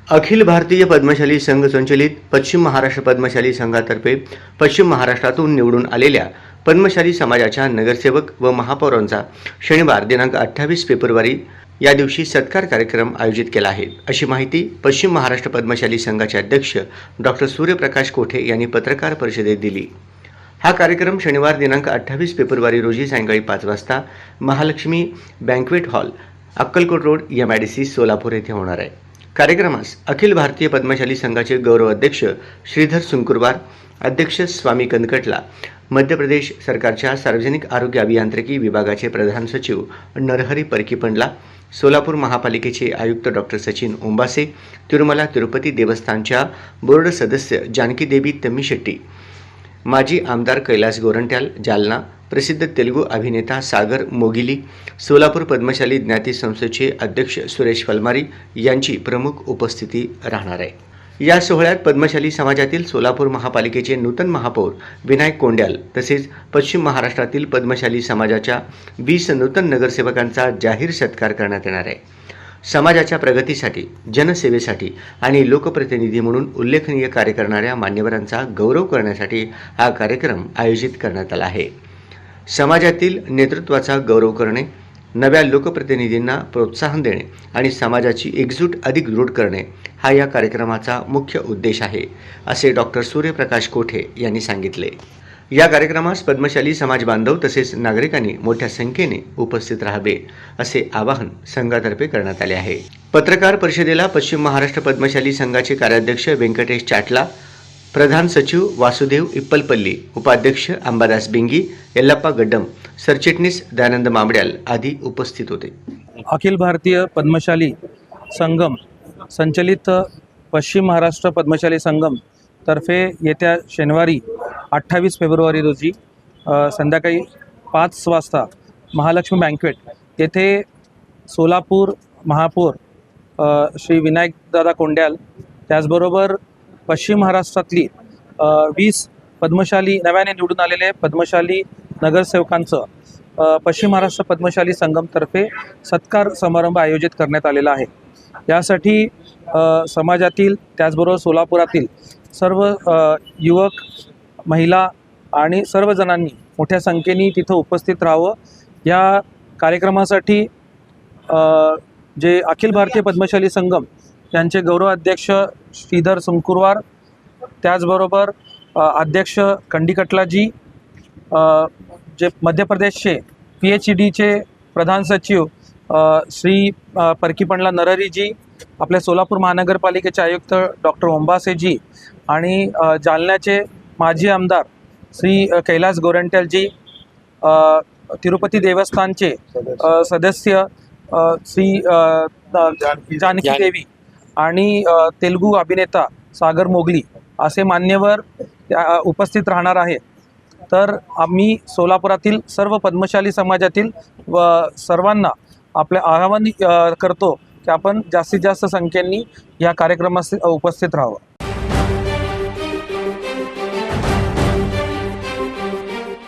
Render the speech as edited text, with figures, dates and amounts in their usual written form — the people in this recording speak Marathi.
अखिल भारतीय पद्मशाली संघ संचलित पश्चिम महाराष्ट्र पद्मशाली संघातर्फे पश्चिम महाराष्ट्रातून निवडून आलेल्या पद्मशाली समाजाच्या नगरसेवक व महापौरांचा शनिवार दिनांक 28 फेब्रुवारी या दिवशी सत्कार कार्यक्रम आयोजित केला आहे, अशी माहिती पश्चिम महाराष्ट्र पद्मशाली संघाचे अध्यक्ष डॉक्टर सूर्यप्रकाश कोठे यांनी पत्रकार परिषदेत दिली। हा कार्यक्रम शनिवार दिनांक 28 फेब्रुवारी रोजी सायंकाळी 5 वाजता Mahalakshmi banquet hall, Akkalkot road, MIDC, Solapur येथे होणार आहे। कार्यक्रमास अखिल भारतीय पद्मशाली संघाचे गौरव अध्यक्ष श्रीधर सुंकुरवार, अध्यक्ष स्वामी कनकटला, मध्य प्रदेश सरकारच्या सार्वजनिक आरोग्य अभियांत्रिकी विभागाचे प्रधान सचिव नरहरी परकीपंडला, सोलापूर महापालिकेचे आयुक्त डॉक्टर सचिन ओंबासे, तिरुमला तिरुपती देवस्थानच्या बोर्ड सदस्य जानकी देवी तम्मीशेट्टी, माजी आमदार कैलास गोरंट्याल, जालना, प्रसिद्ध तेलुगू अभिनेता सागर मोगिली, सोलापूर पद्मशाली ज्ञाती संस्थेचे अध्यक्ष सुरेश फलमारी यांची प्रमुख उपस्थिती राहणार आहे। या सोहळ्यात पद्मशाली समाजातील सोलापूर महापालिकेचे नूतन महापौर विनायक कोंड्याल तसेच पश्चिम महाराष्ट्रातील पद्मशाली समाजाच्या 20 नूतन नगरसेवकांचा जाहीर सत्कार करण्यात येणार आहे। समाजाच्या प्रगतीसाठी, जनसेवेसाठी आणि लोकप्रतिनिधी म्हणून उल्लेखनीय कार्य करणाऱ्या मान्यवरांचा गौरव करण्यासाठी हा कार्यक्रम आयोजित करण्यात आला आहे। समाजातील नेतृत्वाचा गौरव करणे, नव्या लोकप्रतिनिधींना प्रोत्साहन देणे आणि समाजाची एकजूट अधिक दृढ करणे हा या कार्यक्रमाचा मुख्य उद्देश आहे, असे डॉक्टर सूर्यप्रकाश कोठे यांनी सांगितले। या कार्यक्रमास पद्मशाली समाज बांधव तसेच नागरिकांनी मोठ्या संख्येने उपस्थित राहावे, असे आवाहन संघातर्फे करण्यात आले आहे। पत्रकार परिषदेला पश्चिम महाराष्ट्र पद्मशाली संघाचे कार्याध्यक्ष व्यंकटेश चाटला, प्रधान सचिव वासुदेव इप्पलपल्ली, उपाध्यक्ष अंबादास बिंगी, यल्लप्पा गड्डम, सरचिटणीस दयानंद मामड्याल आदी उपस्थित होते। अखिल भारतीय पद्मशाली संगम संचलित पश्चिम महाराष्ट्र पद्मशाली संगम तर्फे येत्या शनिवारी 28 फेब्रुवारी रोजी संध्याकाळी 5 वाजता महालक्ष्मी बँक्वेट येथे सोलापूर महापौर श्री विनायक दादा कोंड्याल, त्याचबरोबर पश्चिम महाराष्ट्रातली 20 पद्मशाली नव्याने निवडून आलेले पद्मशाली नगरसेवकांचं पश्चिम महाराष्ट्र पद्मशाली संगमतर्फे सत्कार समारंभ आयोजित करण्यात आलेला आहे। यासाठी समाजातील त्याचबरोबर सोलापुरातील सर्व युवक, महिला आणि सर्व जणांनी मोठ्या संख्येने तिथं उपस्थित राहावं। या कार्यक्रमासाठी जे अखिल भारतीय पद्मशाली संगम यांचे गौरव अध्यक्ष श्रीधर सुंकुरवार, त्याचबरोबर अध्यक्ष कंडीकटलाजी, जे मध्य प्रदेशचे PHEDचे प्रधान सचिव श्री परकीपंडला नरहरीजी, आपल्या सोलापूर महानगरपालिकेचे आयुक्त डॉक्टर ओंबासेजी आणि जालन्याचे माजी आमदार श्री कैलास गोरंट्यालजी, तिरुपती देवस्थानचे सदस्य श्री जानकी देवी आणि तेलुगू अभिनेता सागर मोगली असे मान्यवर उपस्थित राहणार आहेत। तर आम्ही सोलापुरातील सर्व पद्मशाली समाजातील व सर्वांना आपले आवाहन करतो की आपण जास्तीत जास्त संख्येने या कार्यक्रमास उपस्थित राहावं।